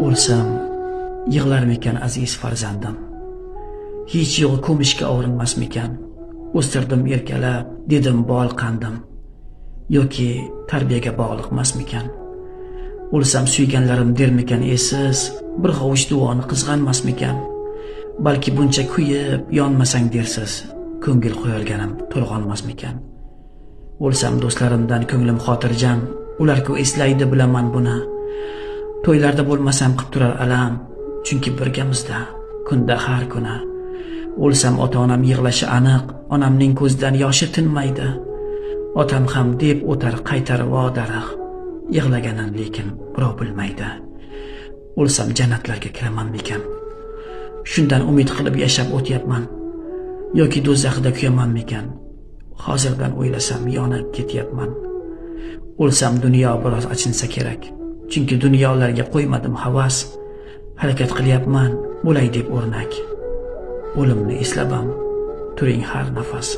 O'lsam yig'larmikan aziz farzandim? Hech yo'q ko'mishga og'rinmasmikan? O'stirdim erkalab, dedim bol qandim. Yoki tarbiyaga bog'liqmasmikan? O'lsam suyganlarim dermikan esiz, bir hovuch duoni qizg'anmasmikan? Balki buncha kuyib yonmasang dersiz, ko'ngil qo'yilganim to'lg'onmasmikan? O'lsam do'stlarimdan ko'nglim xotirjam, ular-ku eslaydi bilaman buni. To'ylarda bo'lmasam qilib turar alam, chunki birgamizda kunda har kuni. O'lsam ota-onam yig'lashi aniq, onamning ko'zidan yoshi tinmaydi. Otam ham deb o'tar qaytar vodariq, yig'laganin lekin birov bilmaydi. O'lsam jannatlarga kiramanmikan? Shundan umid qilib yashab o'tyapman. Yoki do'zaxda kuyamanmikan? Hozirdan o'ylasam yonib ketyapman. O'lsam dunyo biroz achinsa kerak, chunki dunyolarga qo'ymadim havas. Harakat qilyapman, bo'lay deb o'rnak. O'limni eslabam, turing har nafas.